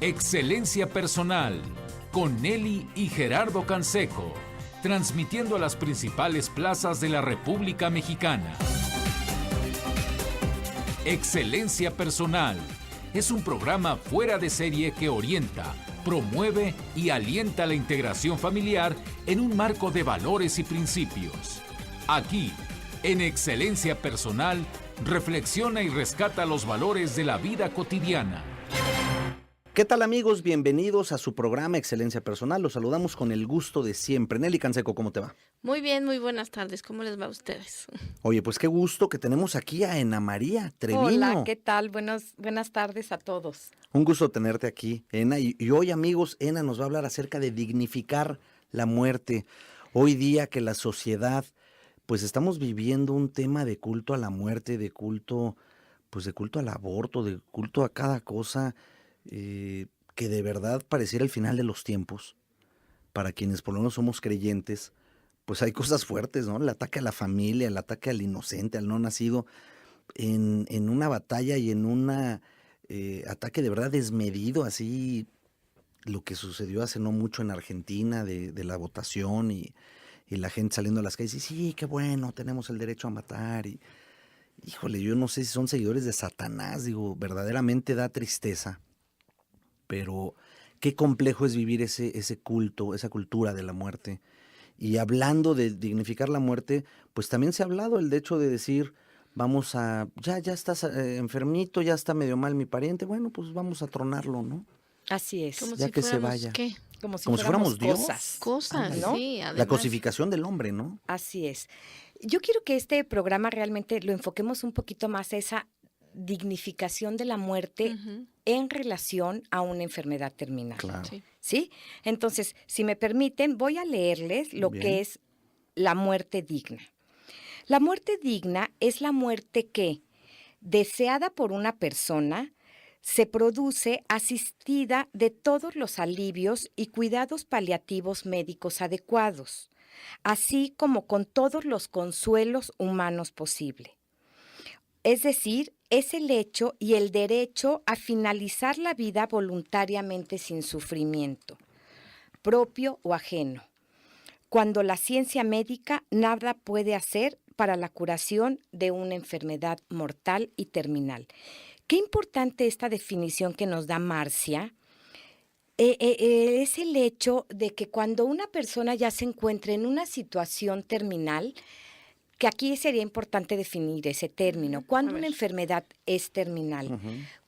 Excelencia Personal, con Nelly y Gerardo Canseco, transmitiendo a las principales plazas de la República Mexicana. Excelencia Personal es un programa fuera de serie que orienta, promueve y alienta la integración familiar en un marco de valores y principios. Aquí, en Excelencia Personal, reflexiona y rescata los valores de la vida cotidiana. ¿Qué tal, amigos? Bienvenidos a su programa Excelencia Personal. Los saludamos con el gusto de siempre. Nelly Canseco, ¿cómo te va? Muy bien, muy buenas tardes. ¿Cómo les va a ustedes? Oye, pues qué gusto que tenemos aquí a Ena María Treviño. Hola, ¿qué tal? Buenas tardes a todos. Un gusto tenerte aquí, Ena. Y hoy, amigos, Ena nos va a hablar acerca de dignificar la muerte. Hoy día que la sociedad, pues estamos viviendo un tema de culto a la muerte, de culto al aborto, de culto a cada cosa. Que de verdad pareciera el final de los tiempos. Para quienes por lo menos somos creyentes, pues hay cosas fuertes, ¿no? El ataque a la familia, el ataque al inocente, al no nacido, en una batalla y en un ataque de verdad desmedido, así lo que sucedió hace no mucho en Argentina, de la votación y la gente saliendo a las calles y sí, qué bueno, tenemos el derecho a matar. Y híjole, yo no sé si son seguidores de Satanás, digo, verdaderamente da tristeza. Pero qué complejo es vivir ese culto, esa cultura de la muerte. Y hablando de dignificar la muerte, pues también se ha hablado el hecho de decir, vamos a, ya estás enfermito, ya está medio mal mi pariente, bueno, pues vamos a tronarlo, ¿no? Así es. Como ya si que se fuéramos, vaya. ¿qué? Como si fuéramos Dios. Cosas, ¿no? sí. Además, La cosificación del hombre, ¿no? Así es. Yo quiero que este programa realmente lo enfoquemos un poquito más a esa dignificación de la muerte en relación a una enfermedad terminal. Claro. ¿Sí? Entonces, si me permiten, voy a leerles lo Bien. que es la muerte digna. La muerte digna es la muerte que, deseada por una persona, se produce asistida de todos los alivios y cuidados paliativos médicos adecuados, así como con todos los consuelos humanos posibles. Es decir, es el hecho y el derecho a finalizar la vida voluntariamente sin sufrimiento, propio o ajeno, cuando la ciencia médica nada puede hacer para la curación de una enfermedad mortal y terminal. Qué importante esta definición que nos da Marcia. Es el hecho de que cuando una persona ya se encuentra en una situación terminal, que aquí sería importante definir ese término. ¿Cuándo una enfermedad es terminal?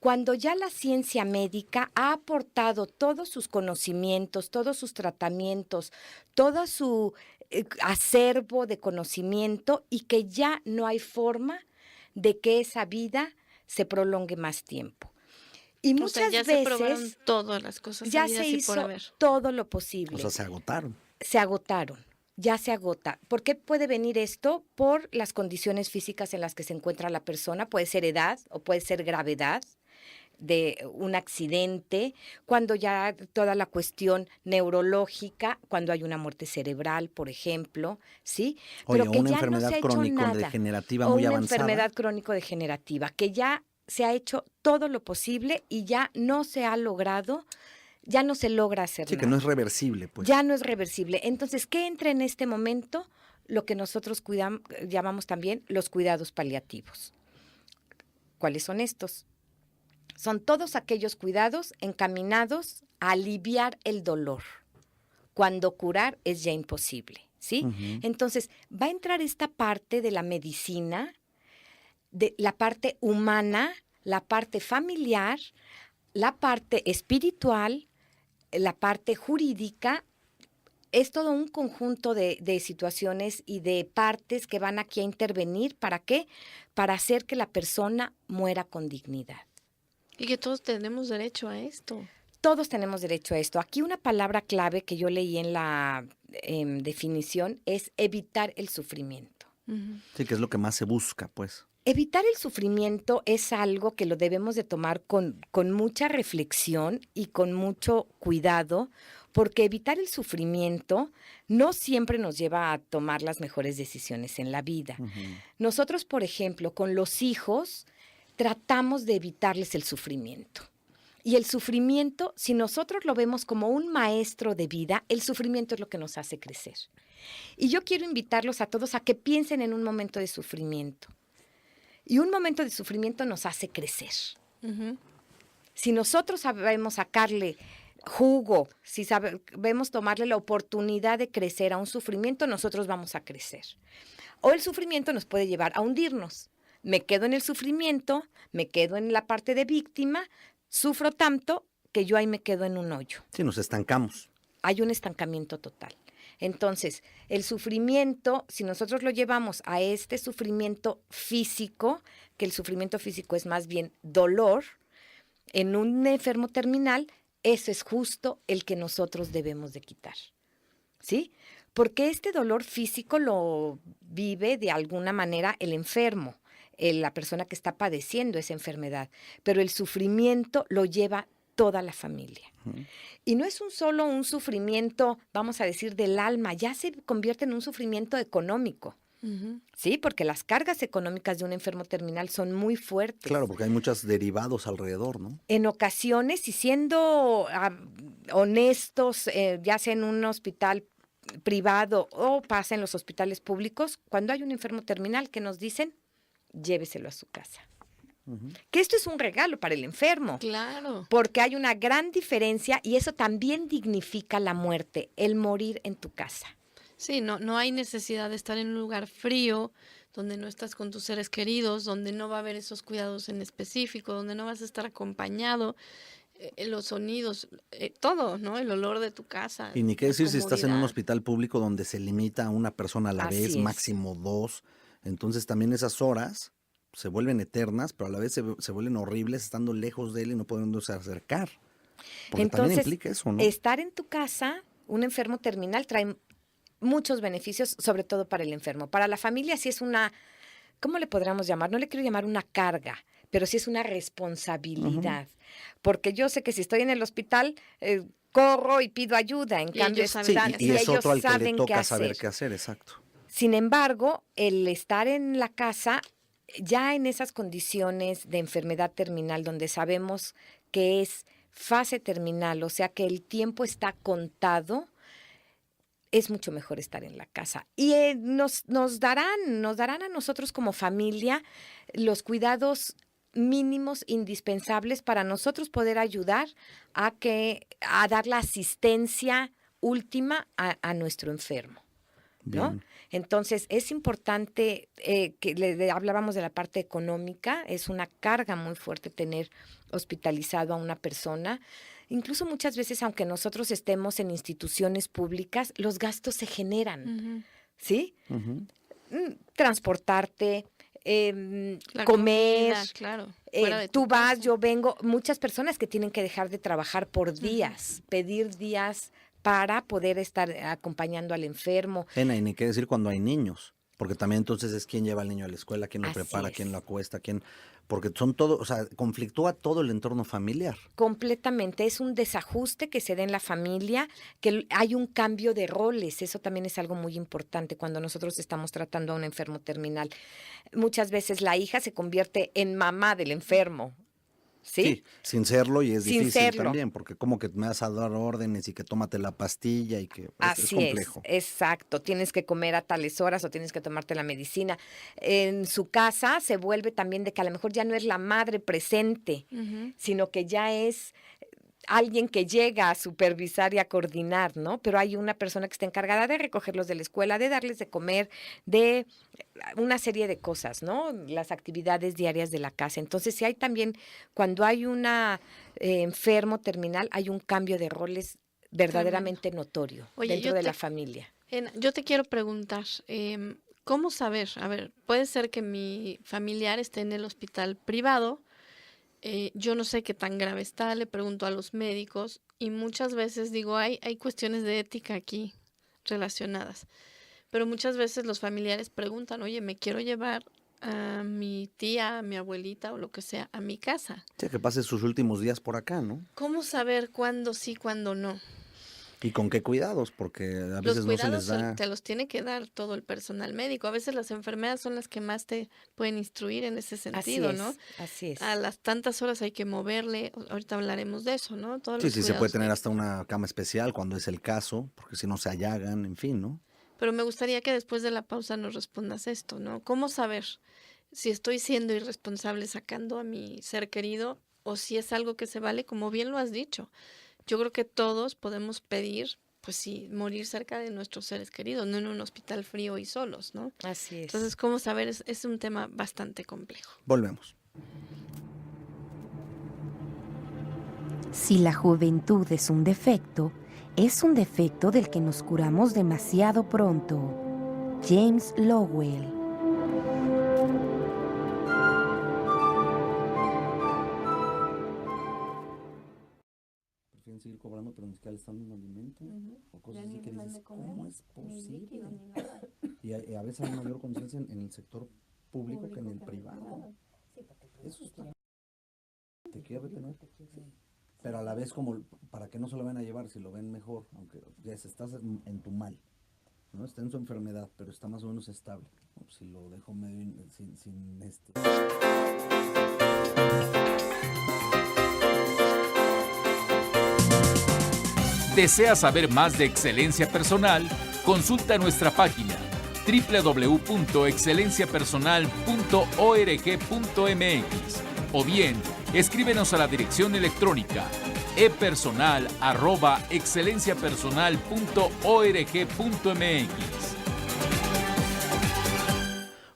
Cuando ya la ciencia médica ha aportado todos sus conocimientos, todos sus tratamientos, todo su acervo de conocimiento y que ya no hay forma de que esa vida se prolongue más tiempo. Y muchas ya veces se probaron todas las cosas ya habidas se y por hizo haber. todo lo posible. O sea, se agotaron. Se agotaron. Ya se agota. ¿Por qué puede venir esto? Por las condiciones físicas en las que se encuentra la persona. Puede ser edad o puede ser gravedad de un accidente, cuando ya toda la cuestión neurológica, cuando hay una muerte cerebral, por ejemplo, ¿sí? Oye, Pero que una ya enfermedad no se ha hecho crónico-degenerativa nada. muy O una avanzada. enfermedad crónico-degenerativa, que ya se ha hecho todo lo posible y ya no se ha logrado. Ya no se logra hacer Sí, nada. que no es reversible, pues. Ya no es reversible. Entonces, ¿qué entra en este momento? Lo que nosotros llamamos también los cuidados paliativos. ¿Cuáles son estos? Son todos aquellos cuidados encaminados a aliviar el dolor, cuando curar es ya imposible, ¿sí? Entonces, va a entrar esta parte de la medicina, de la parte humana, la parte familiar, la parte espiritual, la parte jurídica. Es todo un conjunto de situaciones y de partes que van aquí a intervenir. ¿Para qué? Para hacer que la persona muera con dignidad. Y que todos tenemos derecho a esto. Todos tenemos derecho a esto. Aquí una palabra clave que yo leí en la definición es evitar el sufrimiento. Sí, que es lo que más se busca, pues. Evitar el sufrimiento es algo que lo debemos de tomar con mucha reflexión y con mucho cuidado, porque evitar el sufrimiento no siempre nos lleva a tomar las mejores decisiones en la vida. Nosotros, por ejemplo, con los hijos, tratamos de evitarles el sufrimiento. Y el sufrimiento, si nosotros lo vemos como un maestro de vida, el sufrimiento es lo que nos hace crecer. Y yo quiero invitarlos a todos a que piensen en un momento de sufrimiento. Y un momento de sufrimiento nos hace crecer. Ujú. Si nosotros sabemos sacarle jugo, si sabemos tomarle la oportunidad de crecer a un sufrimiento, nosotros vamos a crecer. O el sufrimiento nos puede llevar a hundirnos. Me quedo en el sufrimiento, me quedo en la parte de víctima, sufro tanto que yo ahí me quedo en un hoyo. Sí, nos estancamos. Hay un estancamiento total. Entonces, el sufrimiento, si nosotros lo llevamos a este sufrimiento físico, que el sufrimiento físico es más bien dolor, en un enfermo terminal, eso es justo el que nosotros debemos de quitar. ¿Sí? Porque este dolor físico lo vive de alguna manera el enfermo, la persona que está padeciendo esa enfermedad, pero el sufrimiento lo lleva toda la familia. Y no es solo un sufrimiento, vamos a decir, del alma, ya se convierte en un sufrimiento económico. Ujú. Sí, porque las cargas económicas de un enfermo terminal son muy fuertes. Claro, porque hay muchos derivados alrededor, ¿no? En ocasiones, y siendo honestos, ya sea en un hospital privado o pasa en los hospitales públicos, cuando hay un enfermo terminal que nos dicen, lléveselo a su casa. Que esto es un regalo para el enfermo. Claro. Porque hay una gran diferencia y eso también dignifica la muerte, el morir en tu casa. Sí, no hay necesidad de estar en un lugar frío, donde no estás con tus seres queridos, donde no va a haber esos cuidados en específico, donde no vas a estar acompañado, los sonidos, todo, ¿no? El olor de tu casa. Y ni qué la decir si estás en un comodidad. hospital público donde se limita a una persona a la Así vez, es. máximo 2. Entonces también esas horas se vuelven eternas, pero a la vez se vuelven horribles estando lejos de él y no pudiéndose acercar. Porque también implica eso, ¿no? Estar en tu casa, un enfermo terminal, trae muchos beneficios, sobre todo para el enfermo. Para la familia sí es una, ¿cómo le podríamos llamar? No le quiero llamar una carga, pero sí es una responsabilidad. Porque yo sé que si estoy en el hospital, corro y pido ayuda. En Y cambio, ellos saben Sí, qué y es ellos otro al que le saben qué toca saber hacer. qué hacer, exacto. Sin embargo, el estar en la casa, ya en esas condiciones de enfermedad terminal, donde sabemos que es fase terminal, o sea que el tiempo está contado, es mucho mejor estar en la casa. Y nos darán a nosotros como familia los cuidados mínimos indispensables para nosotros poder ayudar a dar la asistencia última a nuestro enfermo, ¿no? Bien. Entonces, es importante que hablábamos de la parte económica, es una carga muy fuerte tener hospitalizado a una persona. Incluso muchas veces, aunque nosotros estemos en instituciones públicas, los gastos se generan, Ujú. ¿sí? Ujú. Transportarte, La comer, comida, claro. Fuera de tu tú vas, casa. yo vengo. Muchas personas que tienen que dejar de trabajar por días, pedir días para poder estar acompañando al enfermo. Y ni qué decir cuando hay niños, porque también entonces es quién lleva al niño a la escuela, quién lo Así prepara, es. quién lo acuesta, porque son todo, o sea, conflictúa todo el entorno familiar. Completamente, es un desajuste que se da en la familia, que hay un cambio de roles, eso también es algo muy importante cuando nosotros estamos tratando a un enfermo terminal. Muchas veces la hija se convierte en mamá del enfermo, ¿sí? Sin serlo, y es Sin difícil serlo. también, porque como que me vas a dar órdenes y que tómate la pastilla y que es Así complejo. exacto. Tienes que comer a tales horas o tienes que tomarte la medicina. En su casa se vuelve también de que a lo mejor ya no es la madre presente, Ujú. sino que ya es alguien que llega a supervisar y a coordinar, ¿no? Pero hay una persona que está encargada de recogerlos de la escuela, de darles de comer, de una serie de cosas, ¿no? Las actividades diarias de la casa. Entonces, sí hay también, cuando hay una enfermo terminal, hay un cambio de roles verdaderamente notorio Oye, dentro yo de te- la familia. Yo te quiero preguntar, ¿cómo saber? A ver, puede ser que mi familiar esté en el hospital privado, yo no sé qué tan grave está, le pregunto a los médicos y muchas veces digo, hay cuestiones de ética aquí relacionadas, pero muchas veces los familiares preguntan, oye, me quiero llevar a mi tía, a mi abuelita o lo que sea a mi casa. Sí, que pase sus últimos días por acá, ¿no? ¿Cómo saber cuándo sí, cuándo no? ¿Y con qué cuidados? Porque a Los veces no se cuidados les da. te los tiene que dar todo el personal médico. A veces las enfermeras son las que más te pueden instruir en ese sentido, ¿no? Así A es. las tantas horas hay que moverle, ahorita hablaremos de eso, ¿no? Todos Sí, los sí, se puede cuidados tener hasta médicos. una cama especial cuando es el caso, porque si no se allagan, en fin, ¿no? Pero me gustaría que después de la pausa nos respondas esto, ¿no? ¿Cómo saber si estoy siendo irresponsable sacando a mi ser querido o si es algo que se vale, como bien lo has dicho? Yo creo que todos podemos pedir, pues sí, morir cerca de nuestros seres queridos, no en un hospital frío y solos, ¿no? Así Entonces, es. ¿cómo saber? Es un tema bastante complejo. Volvemos. Si la juventud es un defecto del que nos curamos demasiado pronto. James Lowell. Prefieren seguir cobrando, pero ni siquiera le están dando alimento o cosas así que dices, ¿cómo es posible? Y a veces hay mayor conciencia en el sector público que en el privado. Eso está. Te quiere retener. Pero a la vez como para que no se lo van a llevar si lo ven mejor, aunque ya estás en tu mal, ¿no? Está en su enfermedad, pero está más o menos estable. ¿No? Si lo dejo medio sin este. ¿Desea saber más de excelencia personal? Consulta nuestra página www.excelenciapersonal.org.mx o bien escríbenos a la dirección electrónica epersonal@excelenciapersonal.org.mx.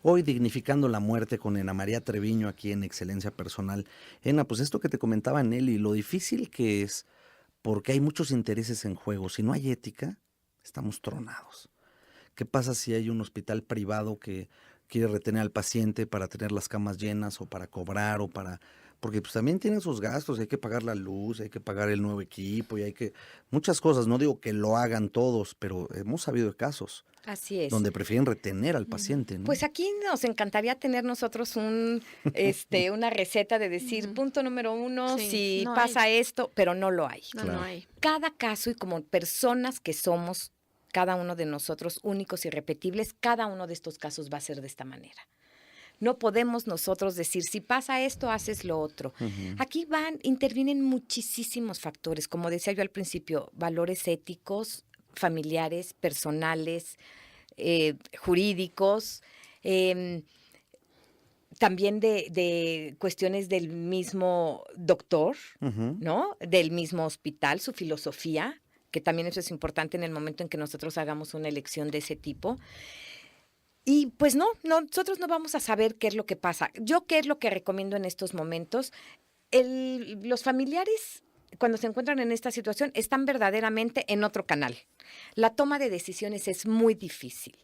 Hoy dignificando la muerte con Ena María Treviño aquí en Excelencia Personal. Ena, pues esto que te comentaba Nelly, lo difícil que es, porque hay muchos intereses en juego. Si no hay ética, estamos tronados. ¿Qué pasa si hay un hospital privado que quiere retener al paciente para tener las camas llenas o para cobrar o para... Porque pues también tienen sus gastos, hay que pagar la luz, hay que pagar el nuevo equipo y hay que... Muchas cosas, no digo que lo hagan todos, pero hemos sabido de casos Así es. donde prefieren retener al paciente, ¿no? Pues aquí nos encantaría tener nosotros una receta de decir, punto número 1, Sí, si no pasa esto, pero no lo hay. No, Claro. no hay. Cada caso y como personas que somos, cada uno de nosotros únicos y irrepetibles, cada uno de estos casos va a ser de esta manera. No podemos nosotros decir, si pasa esto, haces lo otro. Aquí intervienen muchísimos factores, como decía yo al principio, valores éticos, familiares, personales, jurídicos, también de cuestiones del mismo doctor, ¿no? Del mismo hospital, su filosofía, que también eso es importante en el momento en que nosotros hagamos una elección de ese tipo. Y pues nosotros no vamos a saber qué es lo que pasa. Yo qué es lo que recomiendo en estos momentos. Los familiares, cuando se encuentran en esta situación, están verdaderamente en otro canal. La toma de decisiones es muy difícil.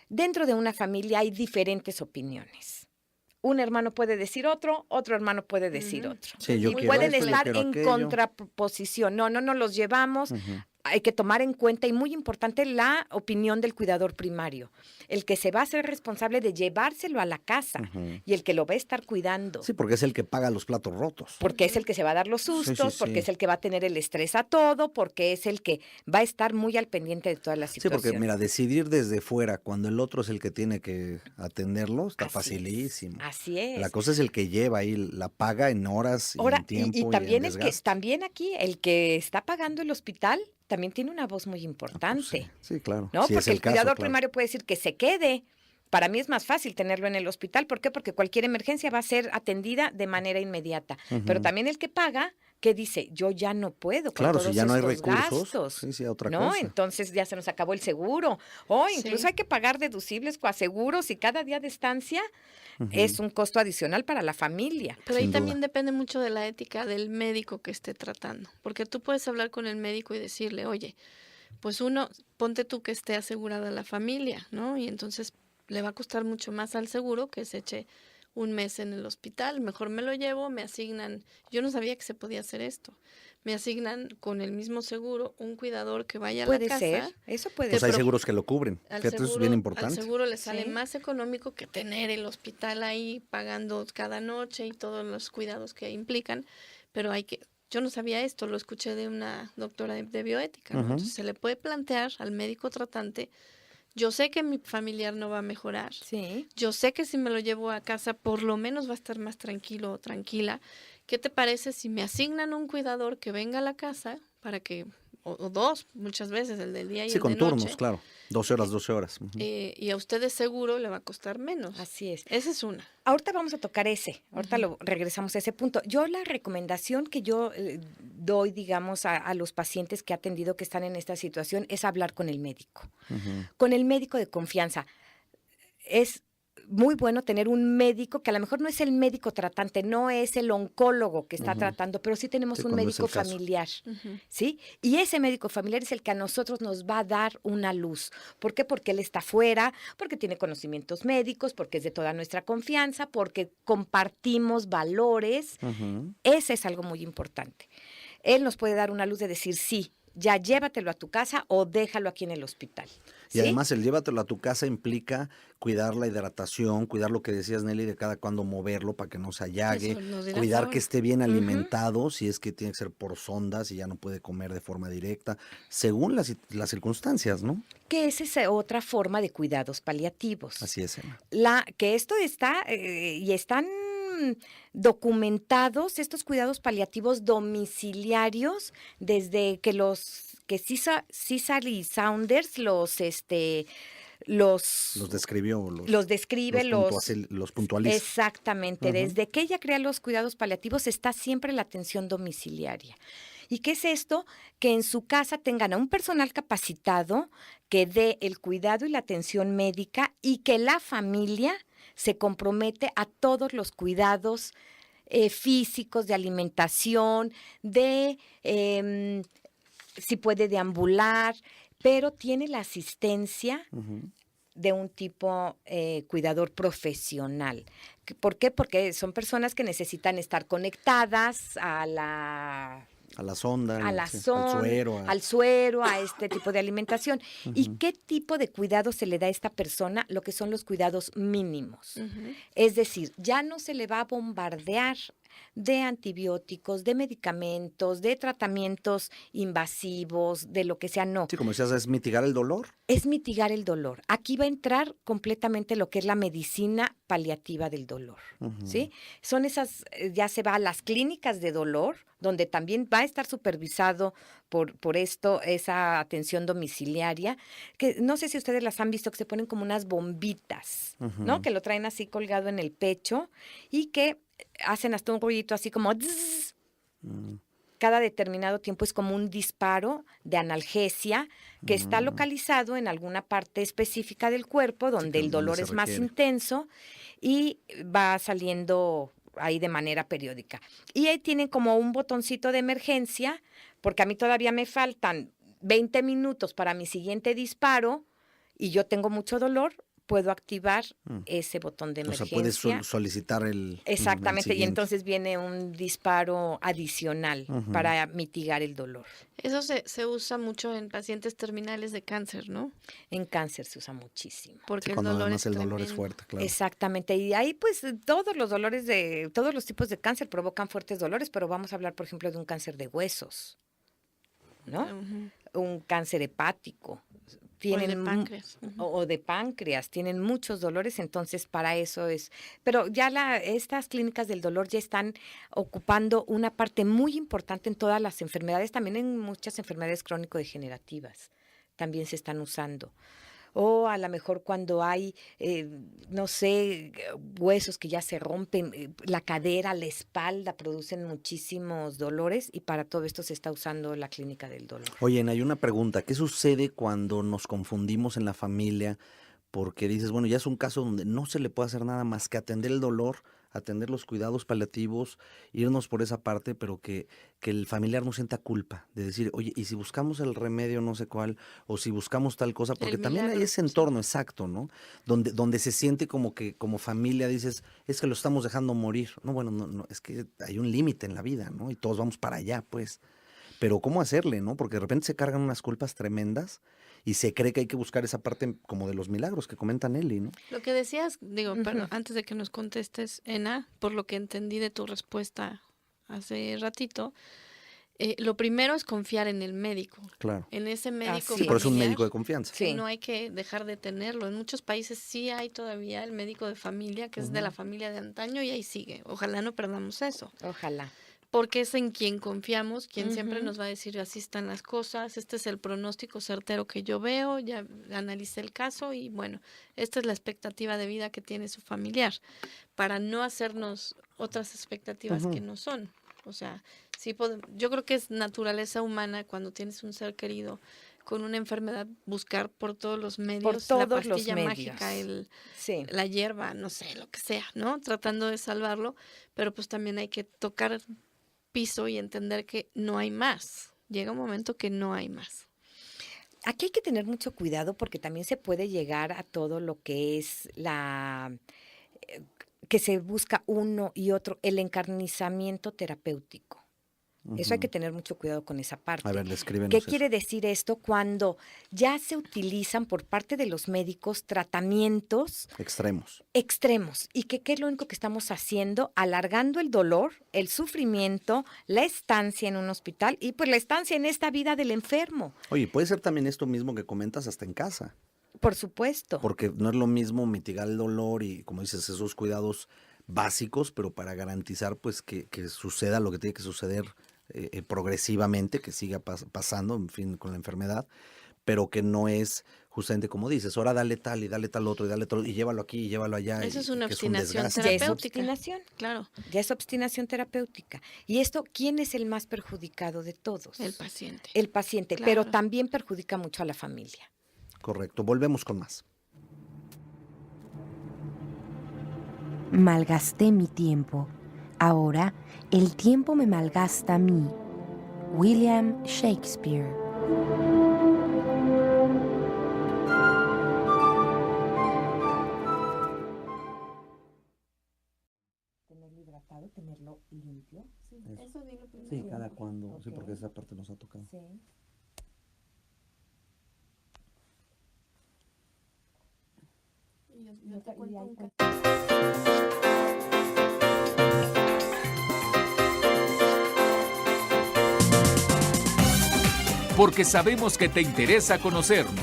Dentro de una familia hay diferentes opiniones. Un hermano puede decir otro hermano puede decir otro. Sí, yo Muy quiero Pueden esto, yo estar quiero en aquello. contraposición. No los llevamos. Hay que tomar en cuenta, y muy importante, la opinión del cuidador primario. El que se va a ser responsable de llevárselo a la casa y el que lo va a estar cuidando. Sí, porque es el que paga los platos rotos. Porque es el que se va a dar los sustos, sí. porque es el que va a tener el estrés a todo, porque es el que va a estar muy al pendiente de todas las Sí, situaciones. porque mira, decidir desde fuera cuando el otro es el que tiene que atenderlo está Así es, facilísimo. Así es. La cosa es el que lleva ahí la paga en horas y Ahora, en tiempo y también en es que desgaste. también aquí el que está pagando el hospital también tiene una voz muy Ah, pues importante. sí, claro. ¿No? Si es Porque el caso, cuidador claro. primario puede decir que se quede. Para mí es más fácil tenerlo en el hospital. ¿Por qué? Porque cualquier emergencia va a ser atendida de manera inmediata. Pero también el que paga, que dice, yo ya no puedo con Claro, todos si ya no hay estos recursos, gastos. sí, otra ¿No? cosa. Entonces ya se nos acabó el seguro. O incluso Sí. hay que pagar deducibles, coaseguros, y cada día de estancia es un costo adicional para la familia. Pero ahí Sin duda. también depende mucho de la ética del médico que esté tratando, porque tú puedes hablar con el médico y decirle, oye, pues ponte tú que esté asegurada la familia, ¿no? Y entonces le va a costar mucho más al seguro que se eche un mes en el hospital, mejor me lo llevo, me asignan, yo no sabía que se podía hacer esto, me asignan con el mismo seguro un cuidador que vaya a Puede la casa. ser, eso puede Pues ser. hay seguros que lo cubren. Al Fíjate, eso es seguro, bien al importante. seguro le sale Sí. más económico que tener el hospital ahí pagando cada noche y todos los cuidados que implican, pero yo no sabía esto, lo escuché de una doctora de bioética, ¿no? Entonces se le puede plantear al médico tratante, yo sé que mi familiar no va a mejorar, Sí. yo sé que si me lo llevo a casa por lo menos va a estar más tranquilo o tranquila. ¿Qué te parece si me asignan un cuidador que venga a la casa para que, o dos, muchas veces, el del día y Sí, el con de turnos, noche, claro. 12 horas, 12 horas. y a ustedes seguro le va a costar menos? Así es. Esa es una. Ahorita vamos a tocar ese, ahorita Ujú. regresamos a ese punto. Yo la recomendación que yo doy, digamos, a los pacientes que he atendido que están en esta situación es hablar con el médico, Ujú. con el médico de confianza. Es muy bueno tener un médico que a lo mejor no es el médico tratante, no es el oncólogo que está Ujú. tratando, pero sí tenemos Sí, un cuando es médico el caso. familiar, Ujú. ¿sí? Y ese médico familiar es el que a nosotros nos va a dar una luz. ¿Por qué? Porque él está fuera, porque tiene conocimientos médicos, porque es de toda nuestra confianza, porque compartimos valores. Ujú. Ese es algo muy importante. Él nos puede dar una luz de decir, sí, ya llévatelo a tu casa o déjalo aquí en el hospital. Y ¿Sí? además el llévatelo a tu casa implica cuidar la hidratación, cuidar lo que decías, Nelly, de cada cuando moverlo para que no se allague, Eso nos dirás cuidar ahora. que esté bien Ujú. alimentado, si es que tiene que ser por sondas y ya no puede comer de forma directa, según las circunstancias, ¿no? Que es esa otra forma de cuidados paliativos. Así es, Emma. Que esto está y están documentados estos cuidados paliativos domiciliarios desde que Cesar y Saunders los Los describió, describe, los puntualiza. exactamente, Ujú. desde que ella crea los cuidados paliativos está siempre la atención domiciliaria. ¿Y qué es esto? Que en su casa tengan a un personal capacitado que dé el cuidado y la atención médica y que la familia se compromete a todos los cuidados físicos, de alimentación, si puede deambular, pero tiene la asistencia Ujú. de un tipo cuidador profesional. ¿Por qué? Porque son personas que necesitan estar conectadas a la sonda, al suero. suero, a este tipo de alimentación. ¿Y Ujú. qué tipo de cuidado se le da a esta persona? Lo que son los cuidados mínimos. Ujú. Es decir, ya no se le va a bombardear de antibióticos, de medicamentos, de tratamientos invasivos, de lo que sea, no. Sí, como decías, es mitigar el dolor. Es mitigar el dolor. Aquí va a entrar completamente lo que es la medicina paliativa del dolor, Ujú. ¿sí? Son esas, ya se va a las clínicas de dolor, donde también va a estar supervisado por esto, esa atención domiciliaria, que no sé si ustedes las han visto, que se ponen como unas bombitas, ¿no? Ujú. Que lo traen así colgado en el pecho y que hacen hasta un ruidito así como zzz. Mm. Cada determinado tiempo es como un disparo de analgesia que está localizado en alguna parte específica del cuerpo donde el donde dolor se es más requiere. intenso y va saliendo ahí de manera periódica. Y ahí tienen como un botoncito de emergencia, porque a mí todavía me faltan 20 minutos para mi siguiente disparo y yo tengo mucho dolor, puedo activar Mm. ese botón de O sea, emergencia. puedes solicitar el Exactamente, y siguiente. entonces viene un disparo adicional Ujú. para mitigar el dolor. Eso se usa mucho en pacientes terminales de cáncer, ¿no? En cáncer se usa muchísimo. Porque Sí, el cuando dolor además es el dolor es tremendo. fuerte, claro. Exactamente, y ahí pues todos los dolores todos los tipos de cáncer provocan fuertes dolores, pero vamos a hablar, por ejemplo, de un cáncer de huesos, ¿no? Ujú. Un cáncer hepático. O el de Tienen páncreas. Ujú. o de páncreas, tienen muchos dolores, entonces para eso es. Pero ya estas clínicas del dolor ya están ocupando una parte muy importante en todas las enfermedades, también en muchas enfermedades crónico-degenerativas, también se están usando. O a lo mejor cuando hay, no sé, huesos que ya se rompen, la cadera, la espalda, producen muchísimos dolores y para todo esto se está usando la clínica del dolor. Oye, hay una pregunta. ¿Qué sucede cuando nos confundimos en la familia? Porque dices, bueno, ya es un caso donde no se le puede hacer nada más que atender el dolor, atender los cuidados paliativos, irnos por esa parte, pero que el familiar no sienta culpa de decir, oye, ¿y si buscamos el remedio no sé cuál? O si buscamos tal cosa, porque también hay milagro, ese sí. entorno exacto, ¿no? Donde se siente como que como familia dices, es que lo estamos dejando morir. No, bueno, no, es que hay un límite en la vida, ¿no? Y todos vamos para allá, pues. Pero ¿cómo hacerle, no? Porque de repente se cargan unas culpas tremendas y se cree que hay que buscar esa parte como de los milagros que comenta Nelly, ¿no? Lo que decías, digo, Ujú. perdón, antes de que nos contestes, Ena, por lo que entendí de tu respuesta hace ratito, Lo primero es confiar en el médico, Claro. en ese médico Así Sí, pero es un familiar. médico de confianza. Sí. No hay que dejar de tenerlo. En muchos países sí hay todavía el médico de familia, que es de la familia de antaño, y ahí sigue. Ojalá no perdamos eso, Ojalá. porque es en quien confiamos, quien siempre Ujú. nos va a decir así están las cosas, este es el pronóstico certero que yo veo, ya analicé el caso y bueno, esta es la expectativa de vida que tiene su familiar, para no hacernos otras expectativas que no son. O sea, yo creo que es naturaleza humana cuando tienes un ser querido con una enfermedad buscar por todos los Por medios la todos los pastilla medios. mágica, Sí. la hierba, no sé, lo que sea, ¿no? Tratando de salvarlo, pero pues también hay que tocar piso y entender que no hay más. Llega un momento que no hay más. Aquí hay que tener mucho cuidado porque también se puede llegar a todo lo que es que se busca uno y otro, el encarnizamiento terapéutico. Eso hay que tener mucho cuidado con esa parte. A ver, descríbenos ¿Qué eso. quiere decir esto? Cuando ya se utilizan por parte de los médicos tratamientos Extremos. extremos y que qué es lo único que estamos haciendo, alargando el dolor, el sufrimiento, la estancia en un hospital y pues la estancia en esta vida del enfermo, Oye, puede ser también esto mismo que comentas hasta en casa, por supuesto. porque no es lo mismo mitigar el dolor y, como dices, esos cuidados básicos, pero para garantizar pues que suceda lo que tiene que suceder progresivamente, que siga pasando, en fin, con la enfermedad, pero que no es justamente como dices, ahora dale tal y dale tal otro y dale tal y llévalo aquí y llévalo allá. Eso y es una que es un obstinación desgaste. Ya es terapéutica. obstinación, Claro, ya es obstinación terapéutica. Y esto, ¿quién es el más perjudicado de todos? el paciente. El paciente, pero Claro. también perjudica mucho a la familia. Correcto, volvemos con más. Malgasté mi tiempo. Ahora el tiempo me malgasta a mí. William Shakespeare. Tenerlo hidratado, tenerlo limpio. Sí, cada cuando, sí, porque esa parte nos ha tocado. Sí. Porque sabemos que te interesa conocernos.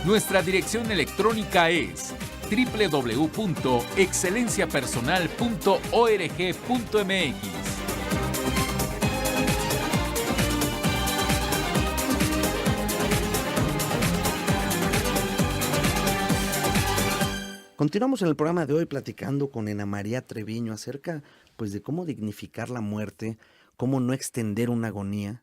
Nuestra dirección electrónica es www.excelenciapersonal.org.mx. Continuamos en el programa de hoy platicando con Ana María Treviño acerca pues de cómo dignificar la muerte, cómo no extender una agonía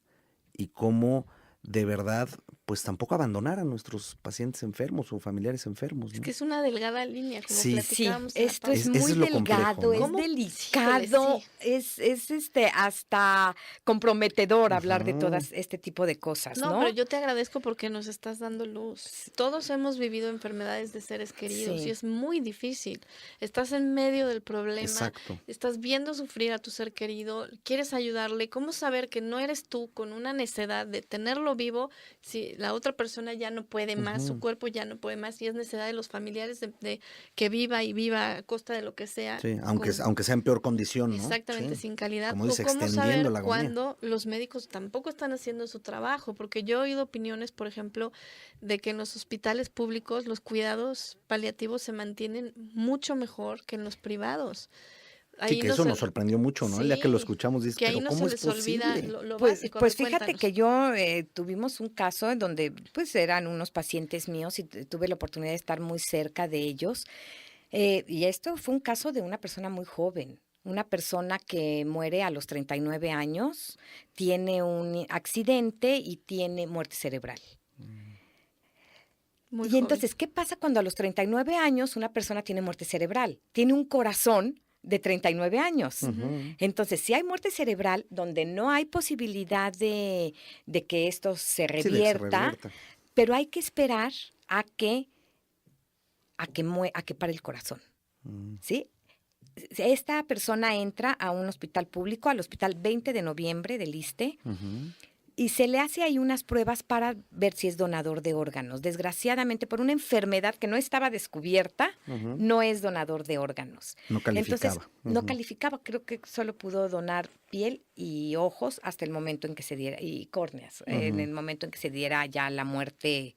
y cómo de verdad pues tampoco abandonar a nuestros pacientes enfermos o familiares enfermos, Es ¿no? que es una delgada línea, como Sí. platicábamos. Sí, en la esto es pausa. Ese muy es lo complejo, delgado, ¿no? es ¿Cómo? delicado, Híjole, es hasta comprometedor hablar de Ujú. todas este tipo de cosas, ¿no? No, pero yo te agradezco porque nos estás dando luz. Todos hemos vivido enfermedades de seres queridos Sí. y es muy difícil. Estás en medio del problema, Exacto. estás viendo sufrir a tu ser querido, quieres ayudarle. ¿Cómo saber que no eres tú con una necedad de tenerlo vivo si la otra persona ya no puede más, su Ujú. cuerpo ya no puede más y es necesidad de los familiares de que viva y viva a costa de lo que sea? Sí, con- aunque sea en peor condición, ¿no? Exactamente, Sí. sin calidad. Como O dice, cómo extendiendo saber la agonía. cuándo los médicos tampoco están haciendo su trabajo, porque yo he oído opiniones, por ejemplo, de que en los hospitales públicos los cuidados paliativos se mantienen mucho mejor que en los privados. Sí, que eso se- nos sorprendió mucho, ¿no? El día que lo Sí, escuchamos dices, que ahí pero no ¿cómo se es les olvida posible? lo Pues, básico. A pues ver, fíjate cuéntanos. que yo tuvimos un caso en donde pues eran unos pacientes míos y tuve la oportunidad de estar muy cerca de ellos. Y esto fue un caso de una persona muy joven, una persona que muere a los 39 años, tiene un accidente y tiene muerte cerebral. Muy Y joven. entonces, ¿qué pasa cuando a los 39 años una persona tiene muerte cerebral? Tiene un corazón de 39 años. Ujú. Entonces, si hay muerte cerebral donde no hay posibilidad de que esto se Sí, de que se revierta, revierta. pero hay que esperar a que pare el corazón, Mm. ¿sí? Esta persona entra a un hospital público, al hospital 20 de noviembre del ISSSTE, Ujú. y se le hace ahí unas pruebas para ver si es donador de órganos. Desgraciadamente, por una enfermedad que no estaba descubierta, Ujú. no es donador de órganos. No calificaba. Entonces, no Ujú. calificaba, creo que solo pudo donar piel y ojos hasta el momento en que se diera, y córneas, en Ujú. el momento en que se diera ya la muerte,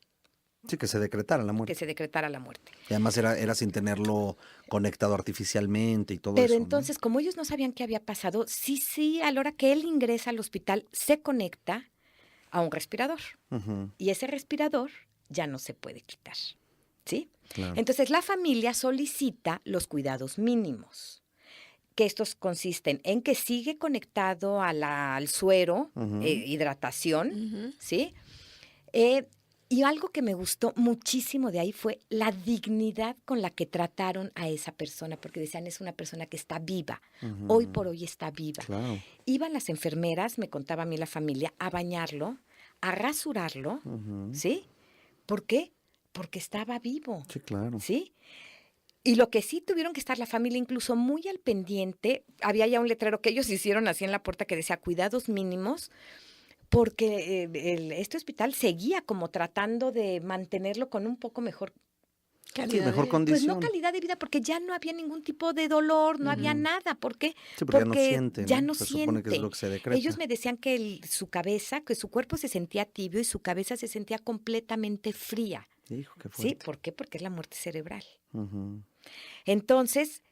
Sí, que se decretara la que muerte. se decretara la muerte. Y además era sin tenerlo conectado artificialmente y todo Pero eso, ¿no? entonces, como ellos no sabían qué había pasado, sí, a la hora que él ingresa al hospital, se conecta a un respirador. Ujú, Y ese respirador ya no se puede quitar, ¿sí? claro. Entonces, la familia solicita los cuidados mínimos, que estos consisten en que sigue conectado al suero, Ujú. hidratación, Ujú. ¿sí? Y algo que me gustó muchísimo de ahí fue la dignidad con la que trataron a esa persona, porque decían, es una persona que está viva, hoy por hoy está viva. Claro. Iban las enfermeras, me contaba a mí la familia, a bañarlo, a rasurarlo, Ujú. ¿sí? ¿Por qué? Porque estaba vivo, Sí, claro. ¿sí? Y lo que sí tuvieron que estar la familia incluso muy al pendiente, había ya un letrero que ellos hicieron así en la puerta que decía cuidados mínimos, porque este hospital seguía como tratando de mantenerlo con un poco mejor, Sí, Calidad mejor de... pues no condición. calidad de vida, porque ya no había ningún tipo de dolor, no había Ujú. nada. ¿Por qué? Sí, porque ya no Porque siente, ya ¿no? no Se supone que es siente. lo que se Ellos decreta. me decían que su cabeza, que su cuerpo se sentía tibio y su cabeza se sentía completamente fría. Hijo, qué ¿Sí? fuerte. ¿Por qué? Porque es la muerte cerebral. Ujú. Entonces,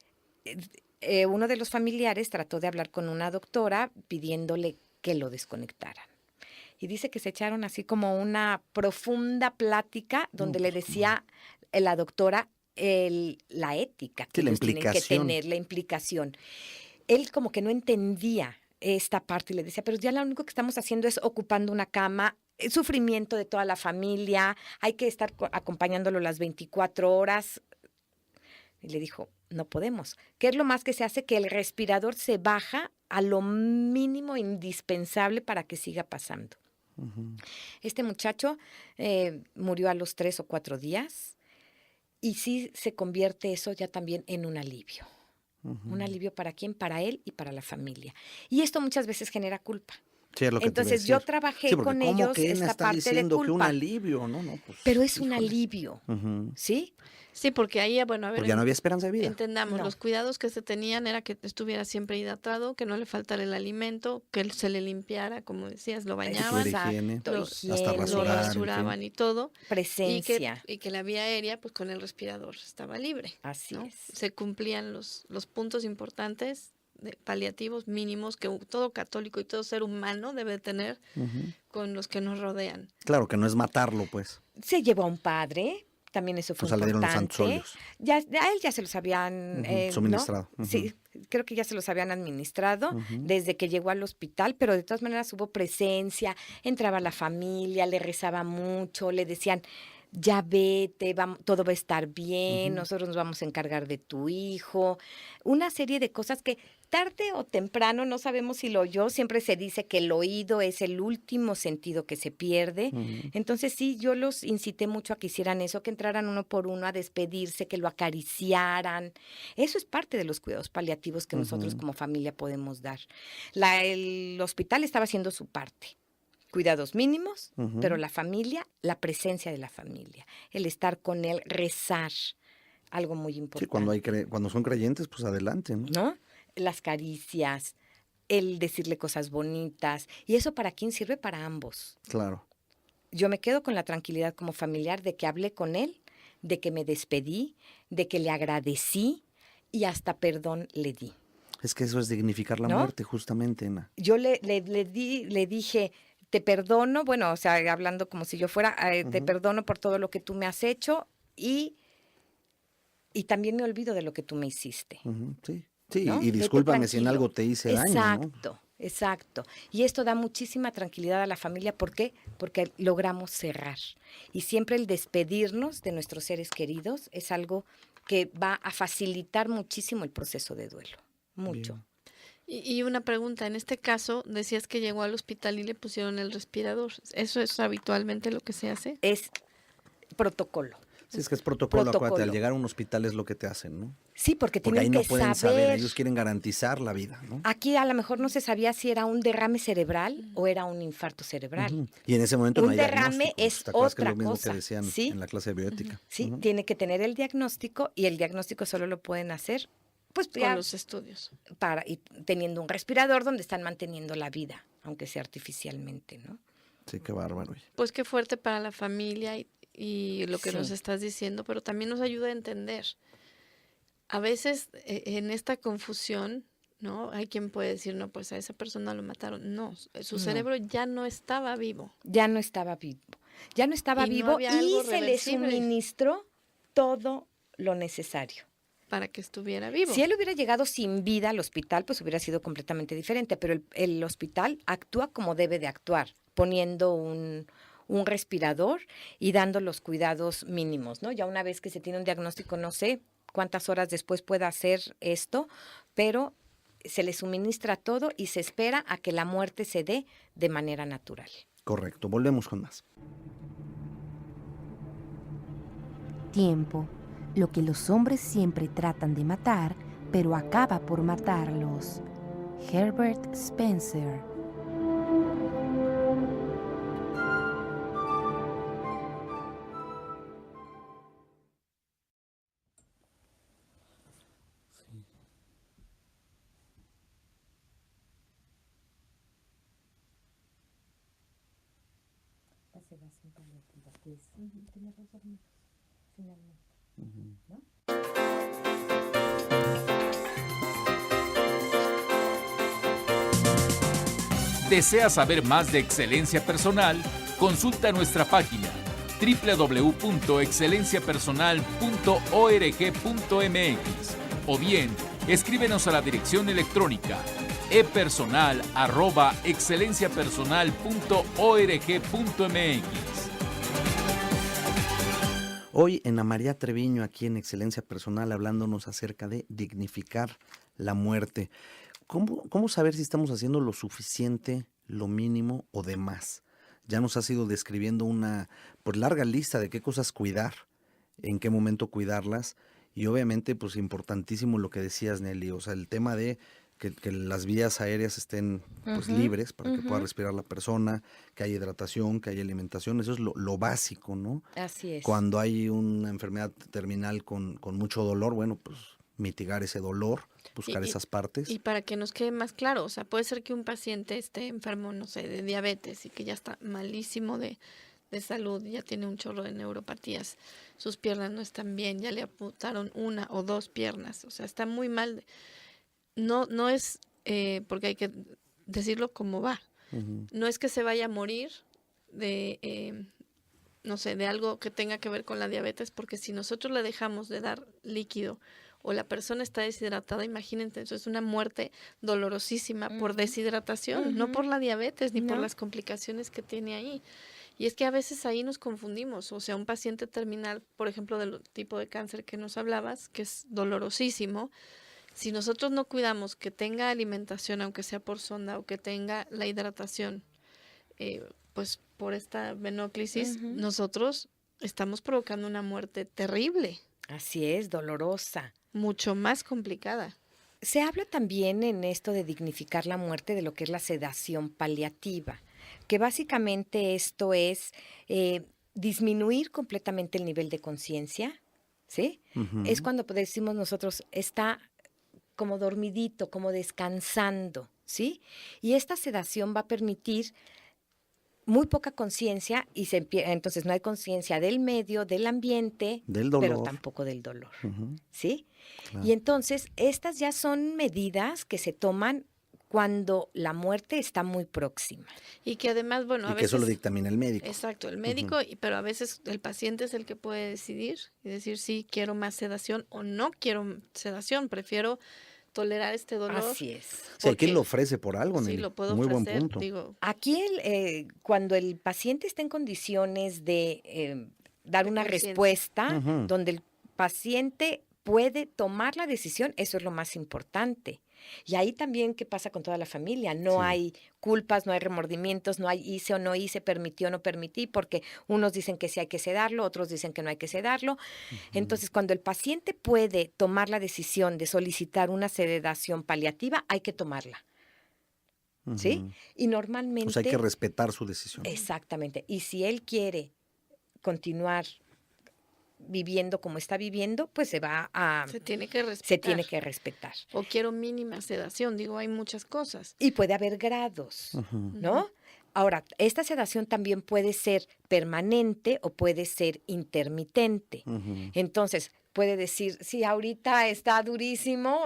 uno de los familiares trató de hablar con una doctora pidiéndole que lo desconectaran. Y dice que se echaron así como una profunda plática donde le pues, decía la doctora la ética que Sí, la ellos tienen que implicación. tener, la implicación. Él como que no entendía esta parte y le decía, pero ya lo único que estamos haciendo es ocupando una cama, el sufrimiento de toda la familia, hay que estar acompañándolo las 24 horas. Y le dijo, no podemos. ¿Qué es lo más que se hace? Que el respirador se baja a lo mínimo indispensable para que siga pasando. Ujú. Este muchacho murió a los 3 o 4 días y sí se convierte eso ya también en un alivio. Ujú. Un alivio para quién, para él y para la familia. Y esto muchas veces genera culpa. Sí, es lo que te iba a Entonces yo decir. trabajé Sí, porque con ¿cómo ellos que Ena esta está parte de diciendo que un culpa, alivio? No, no, pues, pero es un híjole. alivio, Ujú. ¿sí? Sí, porque ahí, bueno, a ver, Porque ya no había esperanza de vida. entendamos, No. los cuidados que se tenían era que estuviera siempre hidratado, que no le faltara el alimento, que se le limpiara, como decías, lo Que bañaban, tuviera higiene, lo, hasta higiene, lo rasurar, en fin. rasuraban y todo, presencia. y que la vía aérea, pues con el respirador estaba libre, Así ¿no? es. Se cumplían los puntos importantes paliativos mínimos que todo católico y todo ser humano debe tener Ujú. con los que nos rodean. Claro, que no es matarlo, pues. Se llevó a un padre, también eso fue O sea, le dieron los importante. santos Ya, a él ya se los habían, Ujú, suministrado. ¿no? Ujú. Sí, creo que ya se los habían administrado Ujú. desde que llegó al hospital, pero de todas maneras hubo presencia, entraba la familia, le rezaba mucho, le decían, ya vete, todo va a estar bien, Ujú. nosotros nos vamos a encargar de tu hijo. Una serie de cosas que tarde o temprano, no sabemos si lo oyó, siempre se dice que el oído es el último sentido que se pierde. Ujú. Entonces sí, yo los incité mucho a que hicieran eso, que entraran uno por uno a despedirse, que lo acariciaran. Eso es parte de los cuidados paliativos que nosotros Ujú. como familia podemos dar. El hospital estaba haciendo su parte. Cuidados mínimos, Ujú. pero la familia, la presencia de la familia, el estar con él, rezar, algo muy importante. Sí, cuando son creyentes, pues adelante, ¿no? ¿No? Las caricias, el decirle cosas bonitas. ¿Y eso para quién sirve? Para ambos. Claro. Yo me quedo con la tranquilidad como familiar de que hablé con él, de que me despedí, de que le agradecí y hasta perdón le di. Es que eso es dignificar la ¿No? muerte, justamente, Ena. Yo le dije, te perdono, bueno, o sea, hablando como si yo fuera, te Ujú. perdono por todo lo que tú me has hecho y también me olvido de lo que tú me hiciste. Ujú. Sí. Sí, ¿No? y Vete discúlpame si en tranquilo. algo te hice daño, ¿no? Exacto, exacto. Y esto da muchísima tranquilidad a la familia. ¿Por qué? Porque logramos cerrar. Y siempre el despedirnos de nuestros seres queridos es algo que va a facilitar muchísimo el proceso de duelo. Mucho. Bien. Y una pregunta, en este caso decías que llegó al hospital y le pusieron el respirador. ¿Eso es habitualmente lo que se hace? Es protocolo. Sí, es que es protocolo, acuérdate, al Protocolo. llegar a un hospital es lo que te hacen, ¿no? Sí, porque Porque ahí tienen no que pueden saber, saber. ellos quieren garantizar la vida, ¿no? Aquí a lo mejor no se sabía si era un derrame cerebral o era un infarto cerebral. Ujú. Y en ese momento no Un hay derrame diagnóstico. es ¿Te acuerdas que es otra lo mismo cosa? que decían Sí. en la clase de bioética? Sí, Ujú. tiene que tener el diagnóstico y el diagnóstico solo lo pueden hacer pues Con ya los estudios. y teniendo un respirador donde están manteniendo la vida, aunque sea artificialmente, ¿no? Sí, qué bárbaro. Oye. Pues qué fuerte para la familia y lo que nos Sí. estás diciendo, pero también nos ayuda a entender. A veces en esta confusión, ¿no? Hay quien puede decir, no, pues a esa persona lo mataron. No, su No. cerebro ya no estaba vivo. Ya no estaba vivo. Ya no estaba Y no vivo había y algo se le reversible. suministró todo lo necesario. Para que estuviera vivo. Si él hubiera llegado sin vida al hospital, pues hubiera sido completamente diferente, pero el hospital actúa como debe de actuar, poniendo un respirador y dando los cuidados mínimos, ¿no? Ya una vez que se tiene un diagnóstico, no sé cuántas horas después pueda hacer esto, pero se le suministra todo y se espera a que la muerte se dé de manera natural. Correcto, volvemos con más. Tiempo, lo que los hombres siempre tratan de matar, pero acaba por matarlos. Herbert Spencer. ¿Desea saber más de excelencia personal? Consulta nuestra página www.excelenciapersonal.org.mx o bien escríbenos a la dirección electrónica epersonal@excelenciapersonal.org.mx. Hoy Ana María Treviño, aquí en Excelencia Personal, hablándonos acerca de dignificar la muerte. ¿Cómo saber si estamos haciendo lo suficiente, lo mínimo o de más? Ya nos has ido describiendo una pues, larga lista de qué cosas cuidar, en qué momento cuidarlas, y obviamente pues importantísimo lo que decías, Nelly, o sea, el tema de que las vías aéreas estén pues libres para que pueda respirar la persona, que haya hidratación, que haya alimentación, eso es lo básico, ¿no? Así es. Cuando hay una enfermedad terminal con mucho dolor, bueno, pues mitigar ese dolor, buscar esas partes. Y para que nos quede más claro, o sea, puede ser que un paciente esté enfermo, no sé, de diabetes y que ya está malísimo de salud, ya tiene un chorro de neuropatías, sus piernas no están bien, ya le amputaron una o dos piernas, o sea, está muy mal. No es, porque hay que decirlo como va, no es que se vaya a morir de, no sé, de algo que tenga que ver con la diabetes, porque si nosotros le dejamos de dar líquido o la persona está deshidratada, imagínense, eso es una muerte dolorosísima por deshidratación, no por la diabetes ni por No. las complicaciones que tiene ahí. Y es que a veces ahí nos confundimos, o sea, un paciente terminal, por ejemplo, del tipo de cáncer que nos hablabas, que es dolorosísimo, si nosotros no cuidamos que tenga alimentación, aunque sea por sonda, o que tenga la hidratación, pues por esta venóclisis, nosotros estamos provocando una muerte terrible, Así es, dolorosa. mucho más complicada. Se habla también en esto de dignificar la muerte de lo que es la sedación paliativa, que básicamente esto es disminuir completamente el nivel de conciencia, ¿sí? Es cuando decimos nosotros, está como dormidito, como descansando, ¿sí? Y esta sedación va a permitir muy poca conciencia y entonces no hay conciencia del medio, del ambiente, Del dolor. pero tampoco del dolor, ¿sí? Claro. Y entonces estas ya son medidas que se toman cuando la muerte está muy próxima. Y que además, bueno, Y a que veces... eso lo dictamina el médico. Exacto, el médico, pero a veces el paciente es el que puede decidir y decir sí, quiero más sedación o no quiero sedación, prefiero tolerar este dolor. Así es. Si hay porque- quien lo ofrece por algo, Sí, Nelly. lo puedo Muy ofrecer, buen punto. digo, Aquí cuando el paciente está en condiciones de dar De una conciencia. respuesta, Ujú. donde el paciente puede tomar la decisión, eso es lo más importante. Y ahí también, ¿qué pasa con toda la familia? No Sí. hay culpas, no hay remordimientos, no hay hice o no hice, permití o no permití, porque unos dicen que sí hay que sedarlo, otros dicen que no hay que sedarlo. Entonces, cuando el paciente puede tomar la decisión de solicitar una sedación paliativa, hay que tomarla, ¿sí? Ujú. Y O normalmente... sea, hay que respetar su decisión. Exactamente. Y si él quiere continuar viviendo como está viviendo, pues se Se tiene que respetar. se tiene que respetar. O quiero mínima sedación, digo, hay muchas cosas. Y puede haber grados, Ujú. ¿no? Ahora, esta sedación también puede ser permanente o puede ser intermitente. Ujú. Entonces, puede decir, sí, ahorita está durísimo,